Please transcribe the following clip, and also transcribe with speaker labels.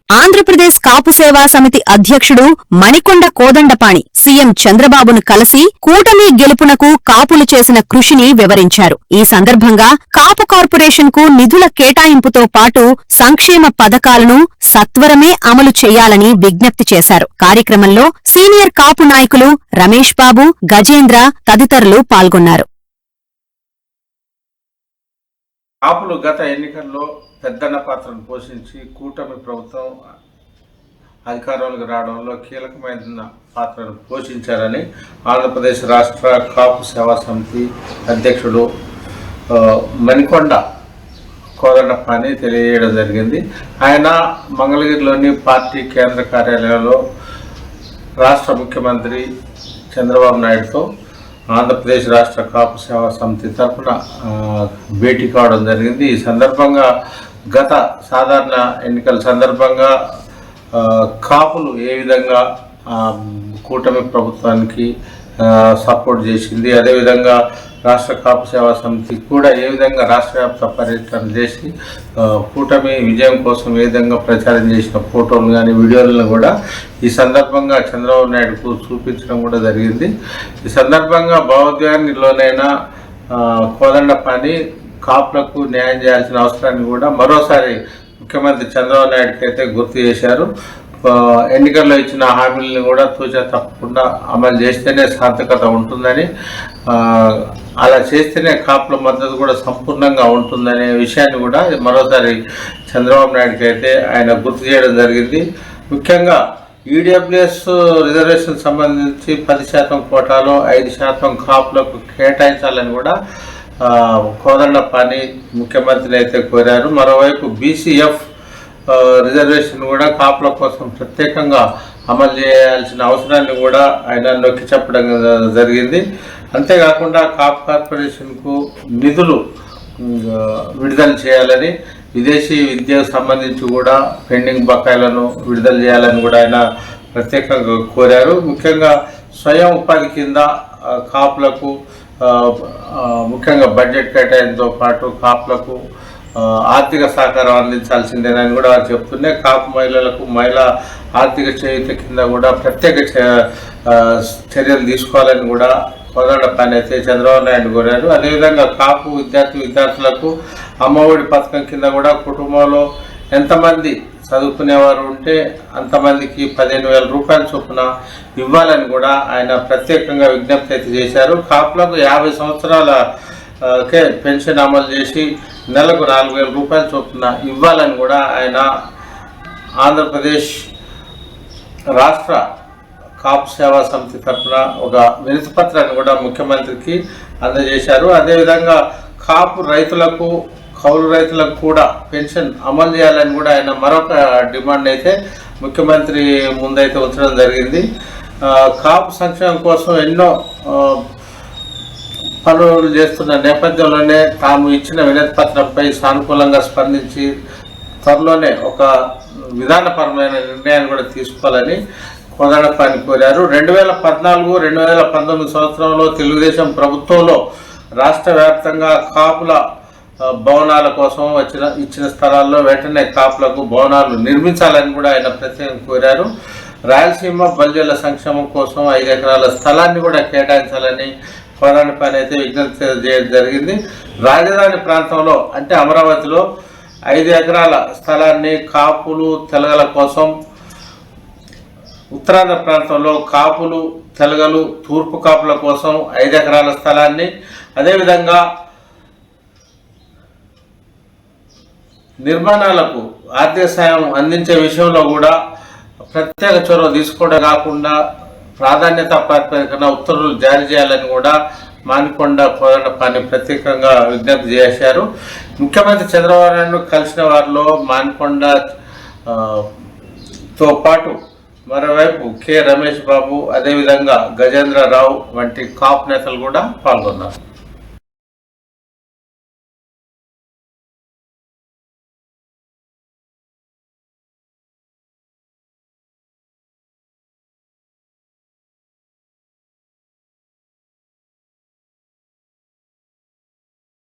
Speaker 1: ఆంధ్రప్రదేశ్ కాపు సేవా సమితి అధ్యక్షుడు మణికొండ కోదండపాణి సీఎం చంద్రబాబును కలిసి కూటమి గెలుపునకు కాపులు చేసిన కృషిని వివరించారు. ఈ సందర్భంగా కాపు కార్పొరేషన్ కు నిధుల కేటాయింపుతో పాటు సంక్షేమ పథకాలను సత్వరమే అమలు చేయాలని విజ్ఞప్తి చేశారు. కార్యక్రమంలో సీనియర్ కాపు నాయకులు రమేష్ బాబు, గజేంద్ర తదితరులు పాల్గొన్నారు.
Speaker 2: కాపులు గత ఎన్నికల్లో పెద్దన్న పాత్రను పోషించి కూటమి ప్రభుత్వం అధికారంలోకి రావడంలో కీలకమైన పాత్రను పోషించారని ఆంధ్రప్రదేశ్ రాష్ట్ర కాపు సేవా సమితి అధ్యక్షుడు మణికొండ కోదండపాణి తెలియజేయడం జరిగింది. ఆయన మంగళగిరిలోని పార్టీ కేంద్ర కార్యాలయంలో రాష్ట్ర ముఖ్యమంత్రి చంద్రబాబు నాయుడుతో ఆంధ్రప్రదేశ్ రాష్ట్ర కాపు సేవా సమితి తరఫున భేటీ కావడం జరిగింది. ఈ సందర్భంగా గత సాధారణ ఎన్నికల సందర్భంగా కాపులు ఏ విధంగా కూటమి ప్రభుత్వానికి సపోర్ట్ చేసింది, అదేవిధంగా రాష్ట్ర కాపు సేవా సమితి కూడా ఏ విధంగా రాష్ట్ర వ్యాప్త పర్యటన చేసి కూటమి విజయం కోసం ఏ విధంగా ప్రచారం చేసిన ఫోటోలు కానీ వీడియోలను కూడా ఈ సందర్భంగా చంద్రబాబు నాయుడుకు చూపించడం కూడా జరిగింది. ఈ సందర్భంగా భావోద్వేగానిలోనైనా కోదండపాణి కాపులకు న్యాయం చేయాల్సిన అవసరాన్ని కూడా మరోసారి ముఖ్యమంత్రి చంద్రబాబు నాయుడుకి అయితే గుర్తు చేశారు. ఎన్నికల్లో ఇచ్చిన హామీలను కూడా తూచా తప్పకుండా అమలు చేస్తేనే సార్థకత ఉంటుందని, అలా చేస్తేనే కాపుల మద్దతు కూడా సంపూర్ణంగా ఉంటుందనే విషయాన్ని కూడా మరోసారి చంద్రబాబు నాయుడుకి అయితే ఆయన గుర్తు చేయడం జరిగింది. ముఖ్యంగా ఈడబ్ల్యూఎస్ రిజర్వేషన్ సంబంధించి 10% కోటాలో 5% కాపులకు కేటాయించాలని కూడా కోదండపాణి ముఖ్యమంత్రిని అయితే కోరారు. మరోవైపు బీసీఎఫ్ రిజర్వేషన్ కూడా కాపుల కోసం ప్రత్యేకంగా అమలు చేయాల్సిన అవసరాన్ని కూడా ఆయన నొక్కి చెప్పడం జరిగింది. అంతేకాకుండా కాపు కార్పొరేషన్కు నిధులు విడుదల చేయాలని, విదేశీ విద్యకు సంబంధించి కూడా పెండింగ్ బకాయిలను విడుదల చేయాలని కూడా ఆయన ప్రత్యేకంగా కోరారు. ముఖ్యంగా స్వయం ఉపాధి కింద కాపులకు ముఖ్యంగా బడ్జెట్ కేటాయింపుతో పాటు కాపులకు ఆర్థిక సహకారం అందించాల్సిందేనని కూడా వారు చెప్తుండే, కాపు మహిళలకు మహిళా ఆర్థిక చేయూత కింద కూడా ప్రత్యేక చర్యలు తీసుకోవాలని కూడా కోదండపాణి అయితే చంద్రబాబు నాయుడు కోరారు. అదేవిధంగా కాపు విద్యార్థులకు అమ్మఒడి పథకం కింద కూడా కుటుంబంలో ఎంతమంది చదువుకునేవారు ఉంటే అంతమందికి 15,000 రూపాయల చొప్పున ఇవ్వాలని కూడా ఆయన ప్రత్యేకంగా విజ్ఞప్తి అయితే చేశారు. కాపులకు 50 సంవత్సరాలకే పెన్షన్ అమలు చేసి నెలకు 4,000 రూపాయల చొప్పున ఇవ్వాలని కూడా ఆయన ఆంధ్రప్రదేశ్ రాష్ట్ర కాపు సేవా సమితి తరఫున ఒక వినతి పత్రాన్ని కూడా ముఖ్యమంత్రికి అందజేశారు. అదేవిధంగా కాపు రైతులకు, కౌలు రైతులకు కూడా పెన్షన్ అమలు చేయాలని కూడా ఆయన మరొక డిమాండ్ అయితే ముఖ్యమంత్రి ముందైతే ఉంచడం జరిగింది. కాపు సంక్షేమం కోసం ఎన్నో పనులు చేస్తున్న నేపథ్యంలోనే తాము ఇచ్చిన వినతి పత్రంపై సానుకూలంగా స్పందించి త్వరలోనే ఒక విధానపరమైన నిర్ణయాన్ని కూడా తీసుకోవాలని కోదండపాణి కోరారు. 2014-2019 సంవత్సరంలో తెలుగుదేశం ప్రభుత్వంలో రాష్ట్ర వ్యాప్తంగా కాపుల భవనాల కోసం ఇచ్చిన స్థలాల్లో వెంటనే కాపులకు భవనాలు నిర్మించాలని కూడా ఆయన ప్రత్యేకంగా కోరారు. రాయలసీమ బల్జల సంక్షేమం కోసం 5 ఎకరాల స్థలాన్ని కూడా కేటాయించాలని కోదండపాణి అయితే విజ్ఞప్తి చేయడం జరిగింది. రాజధాని ప్రాంతంలో అంటే అమరావతిలో 5 ఎకరాల స్థలాన్ని కాపులు తెలగల కోసం, ఉత్తరాంధ్ర ప్రాంతంలో కాపులు తెలగలు తూర్పు కాపుల కోసం 5 ఎకరాల స్థలాన్ని, అదేవిధంగా నిర్మాణాలకు ఆర్థిక సాయం అందించే విషయంలో కూడా ప్రత్యేక చొరవ తీసుకోవడం కాకుండా ప్రాధాన్యత ప్రాతిపదికన ఉత్తర్వులు జారీ చేయాలని కూడా మణికొండ కోదండపాణి ప్రత్యేకంగా విజ్ఞప్తి చేశారు. ముఖ్యమంత్రి చంద్రబాబు నాయుడు కలిసిన వారిలో మణికొండతో పాటు మరోవైపు కె రమేష్ బాబు, అదేవిధంగా గజేంద్రరావు వంటి కాపు నేతలు కూడా పాల్గొన్నారు.